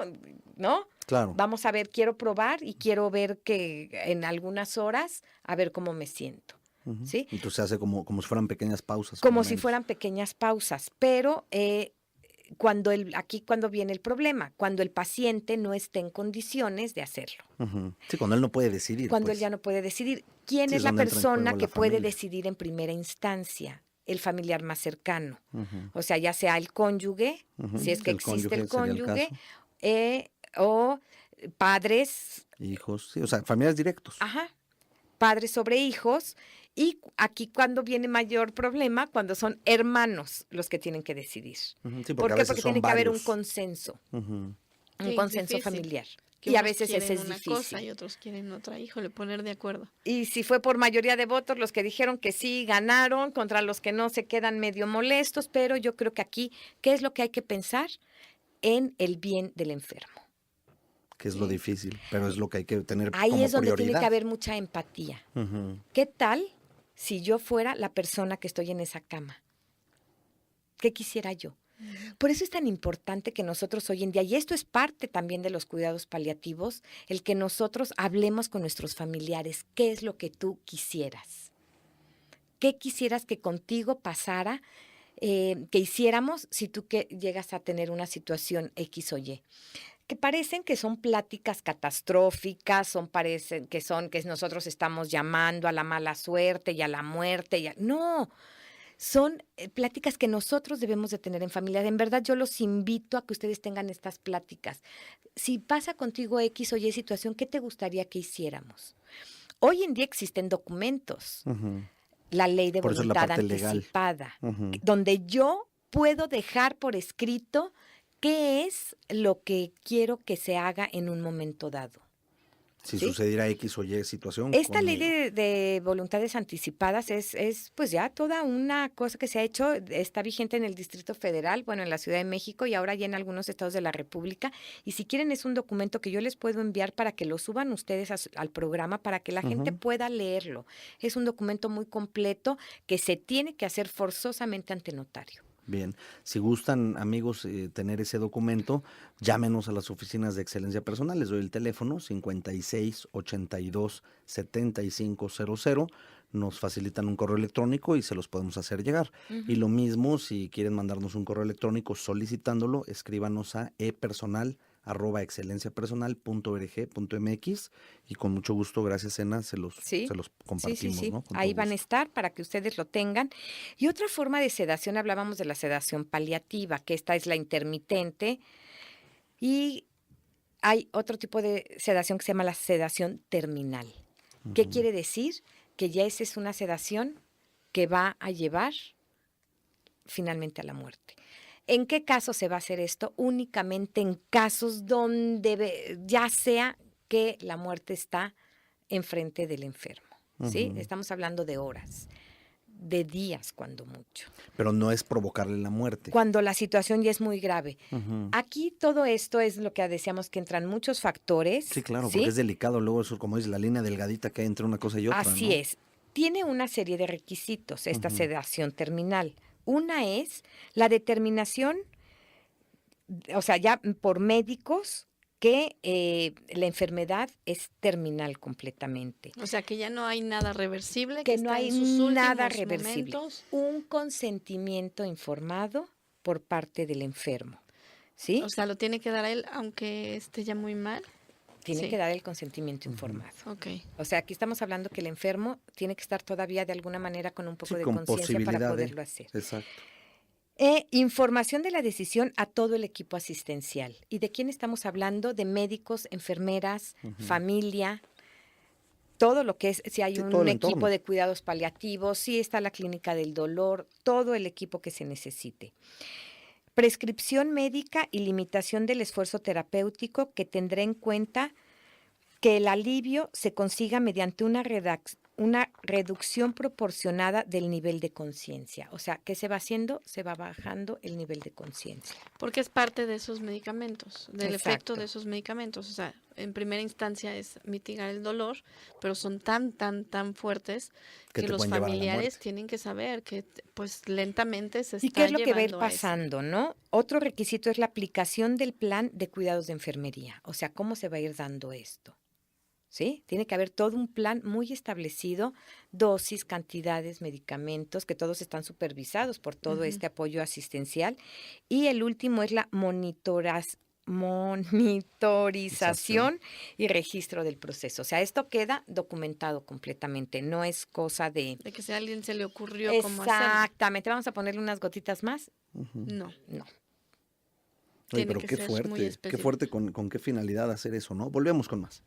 ¿no? Claro. Vamos a ver, quiero probar y quiero ver que en algunas horas, a ver cómo me siento, Ujú. ¿sí? Entonces se hace como si fueran pequeñas pausas. Como por lo si menos. fueran pequeñas pausas, pero aquí cuando viene el problema, cuando el paciente no esté en condiciones de hacerlo, Ujú. Sí, cuando él no puede decidir. cuando pues. él ya no puede decidir. ¿Quién Sí, es la donde entra en persona juego que la puede familia. decidir en primera instancia? El familiar más cercano. Ujú. O sea, ya sea el cónyuge, Ujú. si es que El existe el cónyuge sería el cónyuge, caso. o padres, Hijos, sí, o sea, familiares directos. ajá, padres sobre hijos. Y aquí cuando viene mayor problema, cuando son hermanos los que tienen que decidir. Ujú. Sí, ¿Por a qué? veces Porque son tiene que haber un varios. consenso, Ujú. un Sí, consenso difícil. familiar. Que Y a unos veces quieren ese es una difícil. cosa y otros quieren otra. Híjole, poner de acuerdo. Y si fue por mayoría de votos, los que dijeron que sí ganaron, contra los que no se quedan medio molestos, pero yo creo que aquí, ¿qué es lo que hay que pensar? En el bien del enfermo. Que es lo Sí. difícil, pero es lo que hay que tener Ahí como es donde tiene prioridad. que haber mucha empatía. Ujú. ¿Qué tal si yo fuera la persona que estoy en esa cama? ¿Qué quisiera yo? Por eso es tan importante que nosotros hoy en día, y esto es parte también de los cuidados paliativos, el que nosotros hablemos con nuestros familiares. ¿Qué es lo que tú quisieras? ¿Qué quisieras que contigo pasara, que hiciéramos si tú que llegas a tener una situación X o Y? Que parecen que son pláticas catastróficas, parecen que nosotros estamos llamando a la mala suerte y a la muerte. No, son pláticas que nosotros debemos de tener en familia. En verdad, yo los invito a que ustedes tengan estas pláticas. Si pasa contigo X o Y situación, ¿qué te gustaría que hiciéramos? Hoy en día existen documentos. Ujú. La ley de Por eso es la voluntad parte legal. anticipada, Ujú. donde yo puedo dejar por escrito qué es lo que quiero que se haga en un momento dado. Si ¿Sí? sucediera X o Y situación. Esta ley conmigo. de voluntades anticipadas es pues ya toda una cosa que se ha hecho, está vigente en el Distrito Federal, bueno, en la Ciudad de México y ahora ya en algunos estados de la República. Y si quieren es un documento que yo les puedo enviar para que lo suban ustedes al programa, para que la gente Ujú. pueda leerlo. Es un documento muy completo que se tiene que hacer forzosamente ante notario. Bien, si gustan amigos tener ese documento, llámenos a las oficinas de Excelencia Personal, les doy el teléfono 56 82 7500, nos facilitan un correo electrónico y se los podemos hacer llegar. Y lo mismo, si quieren mandarnos un correo electrónico solicitándolo, escríbanos a epersonal@excelenciapersonal.org.mx y con mucho gusto, gracias Ena, se los Sí, compartimos, sí. ¿no? Con Ahí todo van a gusto. estar para que ustedes lo tengan. Y otra forma de sedación, hablábamos de la sedación paliativa, que esta es la intermitente. Y hay otro tipo de sedación que se llama la sedación terminal. ¿Qué Ujú. quiere decir? Que ya esa es una sedación que va a llevar finalmente a la muerte. ¿En qué caso se va a hacer esto? Únicamente en casos donde ya sea que la muerte está enfrente del enfermo, ¿sí? Ujú. Estamos hablando de horas, de días cuando mucho. Pero no es provocarle la muerte. Cuando la situación ya es muy grave. Ujú. Aquí todo esto es lo que decíamos que entran muchos factores. Sí, claro, ¿sí? porque es delicado luego eso, como dice, la línea delgadita que hay entre una cosa y otra, Así ¿no? es. Tiene una serie de requisitos esta Ujú. sedación terminal. Una es la determinación, o sea, ya por médicos, que la enfermedad es terminal completamente. O sea, que ya no hay nada reversible, Que que no está hay en sus nada últimos reversible. momentos. Un consentimiento informado por parte del enfermo. ¿Sí? O sea, lo tiene que dar a él aunque esté ya muy mal. Tiene sí. que dar el consentimiento informado. Ok. O sea, aquí estamos hablando que el enfermo tiene que estar todavía de alguna manera con un poco Sí, de con conciencia para posibilidad de. poderlo hacer. Exacto. Información de la decisión a todo el equipo asistencial. ¿Y de quién estamos hablando? De médicos, enfermeras, familia, todo lo que es, si hay Sí, todo un el equipo entorno. de cuidados paliativos, si está la clínica del dolor, todo el equipo que se necesite. Prescripción médica y limitación del esfuerzo terapéutico que tendrá en cuenta que el alivio se consiga mediante una reducción proporcionada del nivel de conciencia. O sea, ¿qué se va haciendo? Se va bajando el nivel de conciencia. Porque es parte de esos medicamentos, del efecto Exacto. de esos medicamentos. O sea, en primera instancia es mitigar el dolor, pero son tan fuertes Que que te los pueden llevar a la familiares muerte. tienen que saber que pues lentamente se ¿Y está qué es lo que va a ir llevando a eso. pasando, no? Otro requisito es la aplicación del plan de cuidados de enfermería. O sea, ¿cómo se va a ir dando esto? ¿Sí? Tiene que haber todo un plan muy establecido, dosis, cantidades, medicamentos, que todos están supervisados por todo este apoyo asistencial. Y el último es la monitorización y registro del proceso. O sea, esto queda documentado completamente, no es cosa de... De que si a alguien se le ocurrió cómo hacerlo. Exactamente, vamos a ponerle unas gotitas más. No, No. Oye, tiene pero que qué ser muy fuerte, qué específico. fuerte con qué finalidad hacer eso, ¿no? Volvemos con más.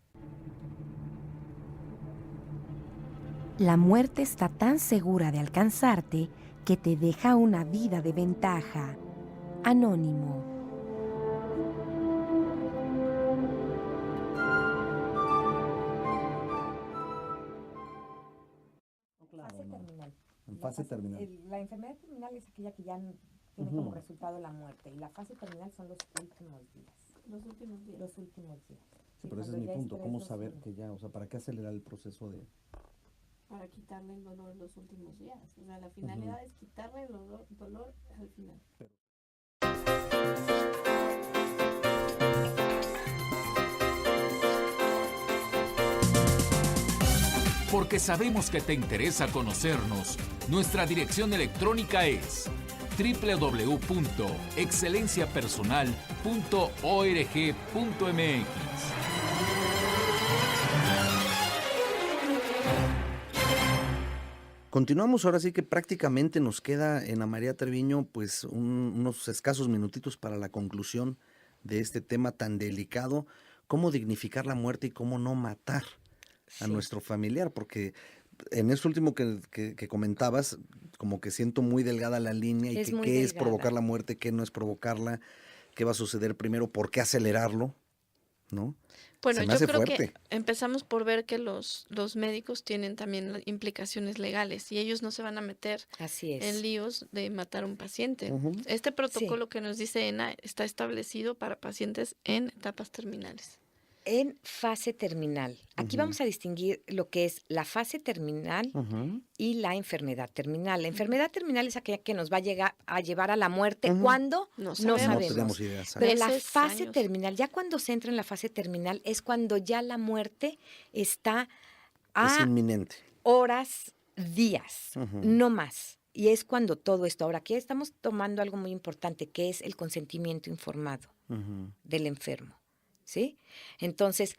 La muerte está tan segura de alcanzarte que te deja una vida de ventaja. Anónimo. Fase terminal. En fase terminal. La enfermedad terminal es aquella que ya tiene como resultado la muerte. Y la fase terminal son los últimos días. Los últimos días. Los últimos días. Sí, pero ese es mi punto. ¿Cómo saber que ya, o sea, para qué acelerar el proceso de... Para quitarle el dolor los últimos días. O sea, la finalidad es quitarle el dolor al final. Porque sabemos que te interesa conocernos, nuestra dirección electrónica es www.excelenciapersonal.org.mx. Continuamos, ahora sí que prácticamente nos queda en Ana María Treviño pues unos escasos minutitos para la conclusión de este tema tan delicado, cómo dignificar la muerte y cómo no matar a nuestro familiar, porque en eso último que comentabas, como que siento muy delgada la línea y Es que muy qué es delgada. provocar la muerte, qué no es provocarla, qué va a suceder primero, por qué acelerarlo, ¿no? Bueno, Se me yo hace creo fuerte. que empezamos por ver que los médicos tienen también implicaciones legales y ellos no se van a meter Así es. en líos de matar a un paciente. Ujú. Este protocolo que nos dice ENA está establecido para pacientes en etapas terminales. En fase terminal. Aquí vamos a distinguir lo que es la fase terminal Ujú. y la enfermedad terminal. La enfermedad terminal es aquella que nos va a llevar a la muerte. Ujú. ¿Cuándo? No No sabemos. No sabemos. tenemos idea. ¿sabes? Pero la Meses, fase años. terminal, ya cuando se entra en la fase terminal, es cuando ya la muerte está Es a inminente. horas, días, Ujú. no más. Y es cuando todo esto. Ahora, aquí estamos tomando algo muy importante, que es el consentimiento informado Ujú. del enfermo. ¿Sí? Entonces,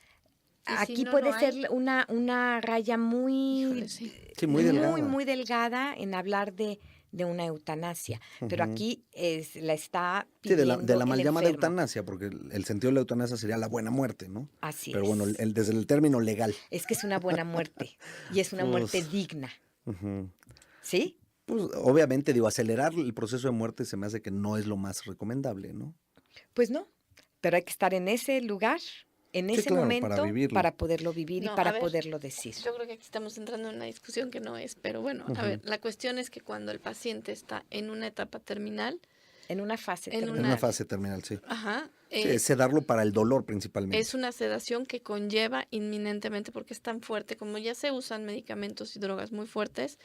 Y si aquí no puede lo hay, ser una raya muy, híjole, sí. Sí, muy delgada. muy delgada en hablar de una eutanasia. Pero Ujú. aquí la está Sí, de pidiendo la mal el llamada enfermo. eutanasia, porque el sentido de la eutanasia sería la buena muerte, ¿no? Así Pero es. bueno, desde el término legal. Es que es una buena muerte y es una muerte Pues, digna. Ujú. ¿Sí? Pues obviamente, digo, acelerar el proceso de muerte se me hace que no es lo más recomendable, ¿no? Pues no, pero hay que estar en ese lugar, en Sí, ese claro, momento, para vivirlo. para poderlo vivir y No, a para ver, poderlo decir. Yo creo que aquí estamos entrando en una discusión que no es, pero bueno, a ver, la cuestión es que cuando el paciente está en una etapa terminal, En una fase En terminal. En una fase terminal, sí. ajá, Sí, es sedarlo para el dolor principalmente. es una sedación que conlleva inminentemente, porque es tan fuerte, como ya se usan medicamentos y drogas muy fuertes,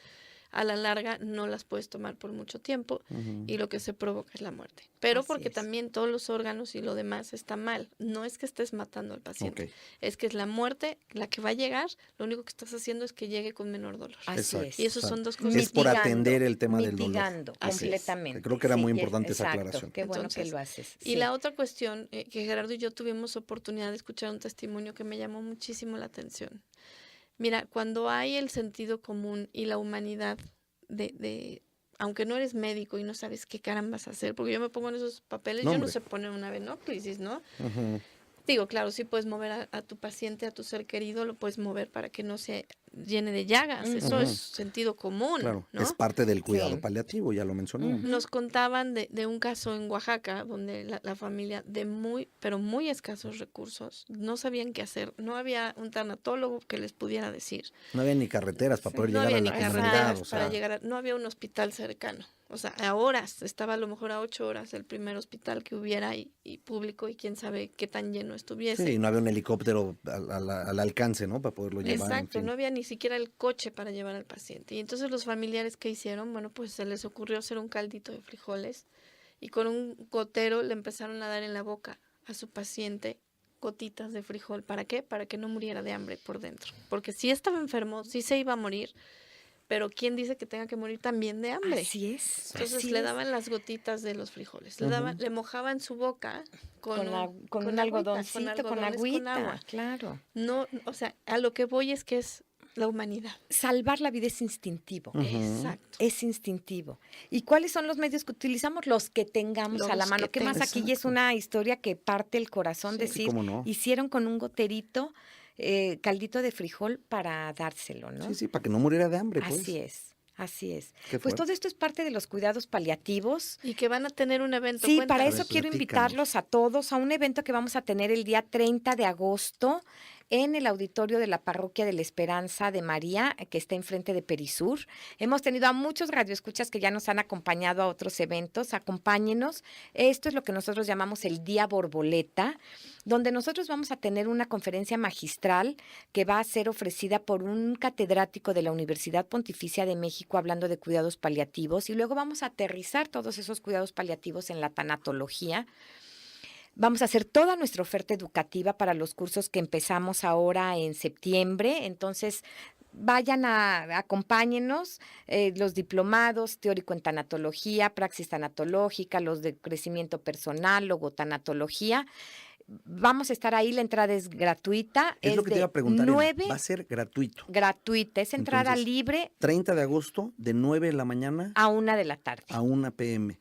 a la larga no las puedes tomar por mucho tiempo Ujú. y lo que se provoca es la muerte. Pero Así porque es. también todos los órganos y lo demás está mal. No es que estés matando al paciente, Ok. es que es la muerte la que va a llegar, lo único que estás haciendo es que llegue con menor dolor. Así Exacto. es. Y esos son dos cosas. Es por Mitigando, atender el tema del dolor. mitigando Así es. completamente. Creo que era muy Sí, importante esa exacto. aclaración. Qué bueno que Entonces, lo haces. Y sí. la otra cuestión, que Gerardo y yo tuvimos oportunidad de escuchar un testimonio que me llamó muchísimo la atención. Mira, cuando hay el sentido común y la humanidad de aunque no eres médico y no sabes qué carambas hacer, porque yo me pongo en esos papeles, No, yo no hombre. sé poner una venóclisis, ¿no? Ujú. Digo, claro, sí puedes mover a tu paciente, a tu ser querido, lo puedes mover para que no se llene de llagas. Eso Ujú. es sentido común, Claro, ¿no? es parte del cuidado Sí. paliativo, ya lo mencionamos. Nos contaban de un caso en Oaxaca donde la familia de pero muy escasos recursos no sabían qué hacer. No había un tanatólogo que les pudiera decir. No había ni carreteras para poder No llegar había a ni la comunidad, carreteras o sea, para llegar no había un hospital cercano. O sea, a horas, estaba a lo mejor a 8 horas el primer hospital que hubiera y público y quién sabe qué tan lleno estuviese. sí, no había un helicóptero al alcance, ¿no? Para poderlo llevar, en Exacto, fin. no había ni siquiera el coche para llevar al paciente. Y entonces los familiares, ¿qué hicieron? Bueno, pues se les ocurrió hacer un caldito de frijoles y con un gotero le empezaron a dar en la boca a su paciente gotitas de frijol. ¿Para qué? Para que no muriera de hambre por dentro. Porque sí estaba enfermo, sí se iba a morir, pero ¿quién dice que tenga que morir también de hambre? Así es. Entonces así le es. daban las gotitas de los frijoles, Ujú. le mojaban su boca con Con un agüita, algodoncito, con algodones, agüita, claro. No, o sea, a lo que voy es que es la humanidad. Salvar la vida es instintivo. Ujú. Exacto. Es instintivo. ¿Y cuáles son los medios que utilizamos? Los que tengamos a la Los mano. que ¿Qué más aquí? Y es Exacto. una historia que parte el corazón Sí, decir, cómo no. hicieron con un goterito caldito de frijol para dárselo, ¿no? Sí, sí, para que no muriera de hambre, pues. Así es. Así es. Qué Pues fuerte. todo esto es parte de los cuidados paliativos. Y que van a tener un evento. Sí, cuéntanos. para A eso ver, quiero platícanos. invitarlos a todos a un evento que vamos a tener el día 30 de agosto en el auditorio de la Parroquia de la Esperanza de María, que está enfrente de Perisur. Hemos tenido a muchos radioescuchas que ya nos han acompañado a otros eventos. Acompáñenos. Esto es lo que nosotros llamamos el Día Borboleta, donde nosotros vamos a tener una conferencia magistral que va a ser ofrecida por un catedrático de la Universidad Pontificia de México hablando de cuidados paliativos, y luego vamos a aterrizar todos esos cuidados paliativos en la tanatología. Vamos a hacer toda nuestra oferta educativa para los cursos que empezamos ahora en septiembre. Entonces, acompáñenos, los diplomados, teórico en tanatología, praxis tanatológica, los de crecimiento personal, logotanatología. Vamos a estar ahí, la entrada es gratuita. Es lo que te de iba a preguntar, Ena. 9, Va a ser gratuito. gratuita, es entrada Entonces, libre 30 de agosto, de 9 de la mañana a 1 de la tarde. a 1 p.m.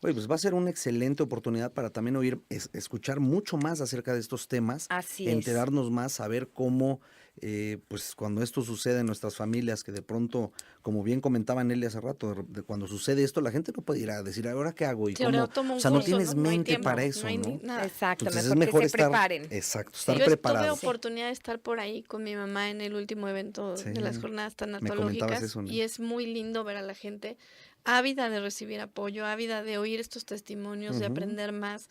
Oye, pues va a ser una excelente oportunidad para también escuchar mucho más acerca de estos temas, Así es. enterarnos más, saber cómo, pues cuando esto sucede en nuestras familias, que de pronto, como bien comentaba Nelly hace rato, cuando sucede esto, la gente no puede ir a decir, ¿ahora qué hago? Y Sí, ahora cómo, tomo un o sea, no curso, tienes ¿no? No hay mente tiempo, para eso, no hay ¿no? nada. Exacto, Entonces mejor es mejor que se preparen. exacto, estar Yo preparado. tuve oportunidad de estar por ahí con mi mamá en el último evento Sí, de las jornadas comentabas tanatológicas eso, ¿no? y es muy lindo ver a la gente ávida de recibir apoyo, ávida de oír estos testimonios, de Ujú. aprender más,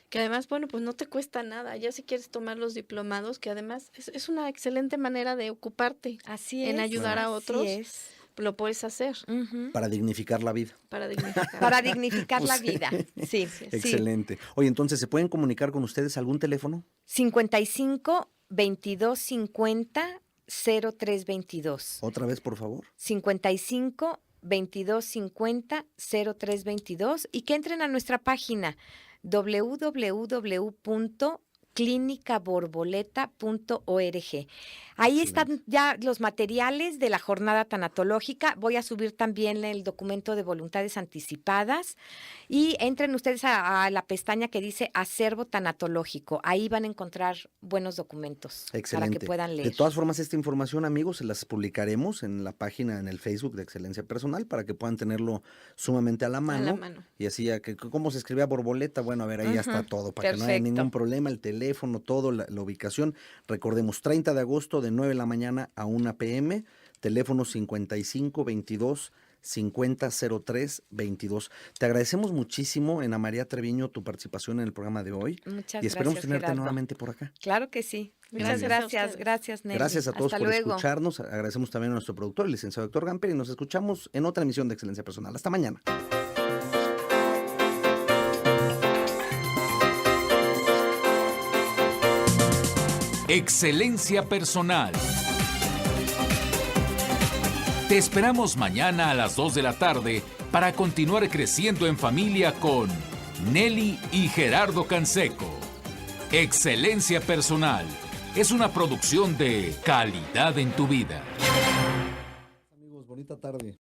que además, bueno, pues no te cuesta nada, ya si quieres tomar los diplomados, que además es una excelente manera de ocuparte, Así en es, ayudar a así otros. es. Lo puedes hacer Ujú. Para dignificar la vida. para dignificar. Para dignificar la Sí. vida. Sí, sí. Excelente. Oye, entonces, ¿se pueden comunicar con ustedes algún teléfono? 55 22 50 0322. Otra vez, por favor. 55 22 50 0322 y que entren a nuestra página www.clinicaborboleta.org. Ahí están ya los materiales de la jornada tanatológica. Voy a subir también el documento de voluntades anticipadas y entren ustedes a la pestaña que dice acervo tanatológico. Ahí van a encontrar buenos documentos Excelente. para que puedan leer. De todas formas, esta información, amigos, se las publicaremos en la página, en el Facebook de Excelencia Personal, para que puedan tenerlo sumamente a la mano. Y así, ¿cómo se escribía borboleta? Bueno, a ver, ahí ya está todo, para que no haya Perfecto. ningún problema, el teléfono, todo, la ubicación. Recordemos, 30 de agosto de 9 de la mañana a 1 p.m., teléfono 55 22 50 03 22. Te agradecemos muchísimo, Ena María Treviño, tu participación en el programa de hoy. Muchas y esperamos gracias, tenerte Gerardo. nuevamente por acá. Claro que sí. Muchas Gracias a gracias, ustedes. gracias, Nelly. Gracias a todos Hasta por luego. escucharnos. Agradecemos también a nuestro productor, el licenciado Héctor Gamper, y nos escuchamos en otra emisión de Excelencia Personal. Hasta mañana. Excelencia Personal. Te esperamos mañana a las 2 de la tarde para continuar creciendo en familia con Nelly y Gerardo Canseco. Excelencia Personal es una producción de Calidad en tu Vida. Amigos, bonita tarde.